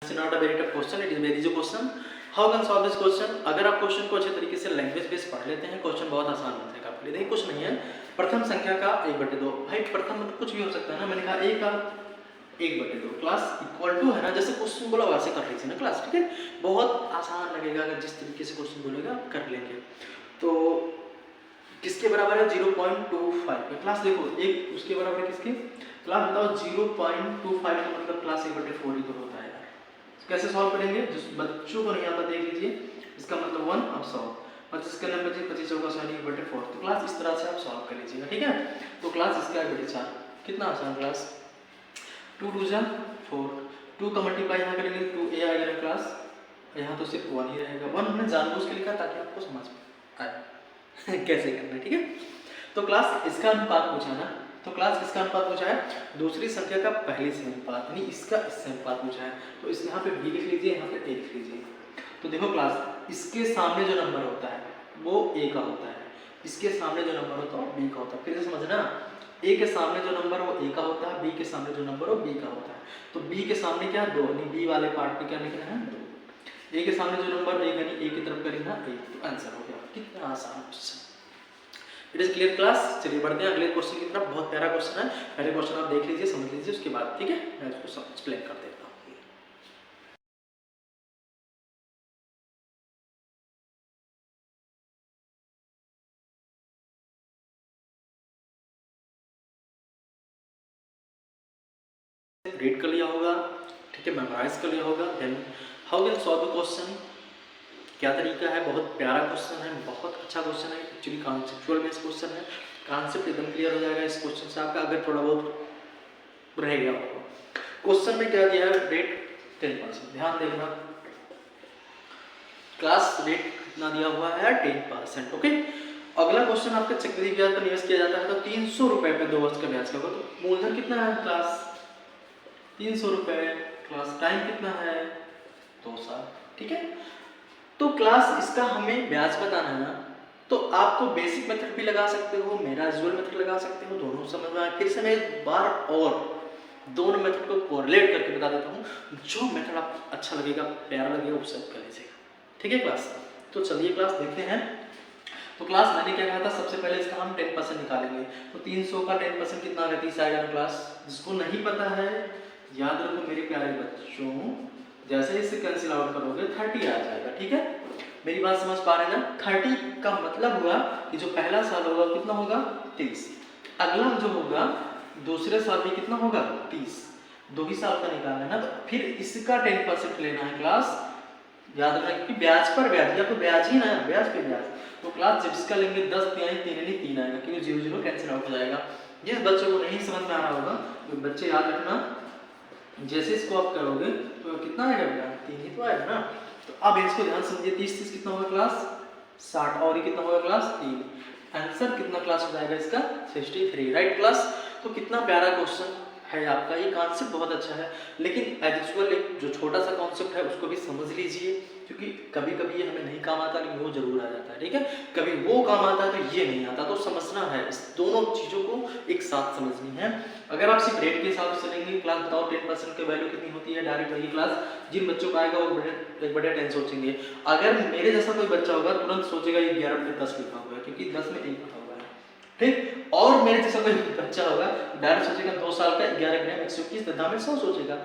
It's not a very tough question, it is very easy question. How can solve this question? अगर आप question को अच्छे तरीके से लैंग्वेज बेस पढ़ लेते हैं, क्वेश्चन बहुत आसान बन जाएगा आपके लिए। देखिए कुछ नहीं है, प्रथम संख्या का 1/2। भाई प्रथम मतलब कुछ भी हो सकता है ना, मैंने कहा a का 1/2 क्लास इक्वल टू है ना, जैसे क्वेश्चन बोला वैसे कर लीजिए ना क्लास, ठीक है। बहुत आसान लगेगा अगर जिस तरीके से क्वेश्चन बोलेगा आप कर लेंगे। तो किसके बराबर है 0.25 क्लास, देखो एक उसके बराबर है किसके क्लास बताओ 0.25 का मतलब क्लास 1/4 ही तो होता है यार। कैसे सॉल्व करेंगे, जिस बच्चों को नहीं आता देख लीजिए, इसका मतलब 1 अब 100 और जिसका नंबर 25 चौका 1/4, तो क्लास इस तरह से आप सॉल्व कर लीजिएगा, ठीक है। तो क्लास इसका 1/4 कितना आसान क्लास, 2 2 जा 4, 2 का मल्टीप्लाई यहाँ करेंगे 2a आएगा ना क्लास, यहाँ तो सिर्फ 1 ही रहेगा। 1 हमने जानबूझ के लिखा ताकि आपको समझ आए कैसे करना है, ठीक है। तो क्लास इसका अनुपात पूछा ना, तो क्लास किसका अनुपात पूछा है, दूसरी संख्या का पहले से अनुपात, यानी इसका इससे अनुपात पूछा है। तो इस यहाँ पे b लिख लीजिए, यहाँ पे a लिख लीजिए। तो देखो क्लास इसके सामने जो नंबर होता है वो a का होता है, इसके सामने जो नंबर होता है वो b का होता है। फिर से समझना, a के सामने जो नंबर वो a का होता है, b के सामने जो नंबर हो b का होता है। तो b के सामने क्या 2, यानी b वाले पार्ट पे क्या लिखना है 2। a के सामने जो नंबर 1 यानी a की तरफ करेंगे 1, तो आंसर हो गया। कितना आसान question, it is clear class. चलिए बढ़ते हैं अगले क्वेश्चन की तरफ। बहुत प्यारा क्वेश्चन है, पहले क्वेश्चन आप देख लीजिए, समझ लीजिए, उसके बाद ठीक है मैं इसको एक्सप्लेन कर देता हूँ। रीड कर लिया होगा, ठीक है, मेमोराइज कर लिया होगा। Then how can solve the question, क्या तरीका है। बहुत प्यारा क्वेश्चन है, बहुत अच्छा क्वेश्चन है, एक्चुअली कॉन्सेप्चुअल बेस्ड क्वेश्चन है। कॉन्सेप्ट एकदम क्लियर हो जाएगा इस क्वेश्चन से आपका, अगर थोड़ा बहुत रह गया हो। क्वेश्चन में क्या दिया है, रेट 10%, ध्यान देना क्लास रेट कितना दिया हुआ है 10%, ओके। अगला क्वेश्चन आपका चक्रवृद्धि ब्याज पर निवेश किया जाता है तो 300 रुपए पे 2 वर्ष का ब्याज का होगा, तो मूलधन कितना है क्लास 300 रुपए, क्लास टाइम कितना है 2 साल, ठीक है। तो क्लास इसका हमें ब्याज बताना है ना, तो आपको बेसिक मेथड भी लगा सकते हो, मेरा यूजुअल मेथड लगा सकते हो, दोनों समझ में आए। फिर से मैं एक बार और दोनों मेथड को कोरिलेट करके बता देता हूँ, जो मेथड आप अच्छा लगेगा प्यारा लगेगा उसे आप कर लीजिएगा, ठीक है क्लास। तो चलिए क्लास देखते हैं। तो क्लास मैंने क्या कहा था, सबसे पहले इसका हम 10% निकालेंगे। तो 300 का 10% कितना है 30 आएगा ना क्लास। जिसको नहीं पता है याद रखो मेरे प्यारे बच्चों, जैसे इसे कैंसिल आउट करोगे 30 आ जाएगा, ठीक है। मेरी बात समझ पा रहे हैं ना। 30 का मतलब हुआ कि जो पहला साल होगा कितना होगा 30, अगला जो होगा दूसरे साल भी कितना होगा 30, 2 ही साल का निकालना है ना। तो फिर इसका 10% लेना है क्लास, याद रखना कि ब्याज पर ब्याज, या तो ब्याज ही ना ब्याज पे ब्याज। तो क्लास जब इसका लेंगे 10 3 3 आएगा, क्योंकि 0 0 कैंसिल आउट हो जाएगा। जिस बच्चे को नहीं समझ में आ रहा होगा तो बच्चे याद रखना, जैसे इसको आप करोगे तो कितना आएगा बेटा 3 ही तो आएगा ना। तो अब इसको ध्यान समझिए, 30 30 कितना होगा क्लास 60, और ये कितना होगा क्लास 3, आंसर कितना क्लास हो जाएगा इसका 63, राइट क्लास। तो कितना प्यारा क्वेश्चन है आपका, ये कॉन्सेप्ट बहुत अच्छा है, लेकिन एज यूजुअल एक जो छोटा सा कॉन्सेप्ट है उसको भी समझ लीजिए, क्योंकि कभी कभी ये हमें नहीं काम आता लेकिन वो जरूर आ जाता है, ठीक है। कभी वो काम आता है तो ये नहीं आता, तो समझना है, इस दोनों चीज़ों को एक साथ समझनी है। अगर आप सिर्फ रेट के हिसाब से लेंगे क्लास बताओ 10% की वैल्यू कितनी होती है, डायरेक्ट वही क्लास जिन बच्चों को आएगा वो एक बड़े 10 सोचेंगे। अगर मेरे जैसा कोई बच्चा होगा तुरंत सोचेगा ये 11 में 10 लिखा हुआ है, क्योंकि 10 में 1 लिखा हुआ है, ठीक। और मेरे जैसा कोई बच्चा होगा डायरेक्ट सोचेगा 2 साल का 11 ग्राम 121 दशमलव में 100 सोचेगा।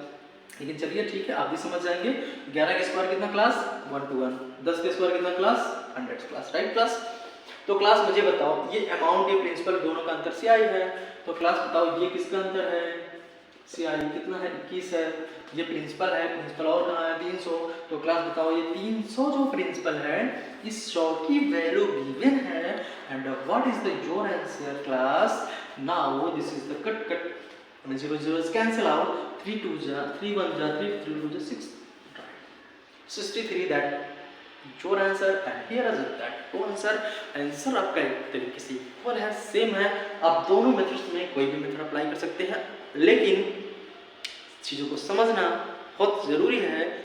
लेकिन चलिए ठीक है, आप भी समझ जाएंगे। 11 का स्क्वायर कितना क्लास 1 to 1, 10 का स्क्वायर कितना क्लास 100 क्लास, राइट क्लास। तो क्लास मुझे बताओ ये अमाउंट ये प्रिंसिपल दोनों का अंतर CI है, तो क्लास बताओ ये किसका अंतर है CI कितना है 21 है, ये प्रिंसिपल है, प्रिंसिपल और कहाँ है 300, तो क्लास बताओ ये 300 जो प्रिंसिपल है इस 100 की वैल्यू गिवन है, and what is the your answer class. Now this is the cut 0 0 cancel out, 3 2 जा 3 1 जा 3 3 2 जा 6, 63 that your answer, and here is that answer। Answer आपका एक तरीके से इक्वल है, सेम है। आप दोनों मेथड्स में कोई भी मेथड अप्लाई कर सकते हैं, लेकिन चीज़ों को समझना बहुत ज़रूरी है।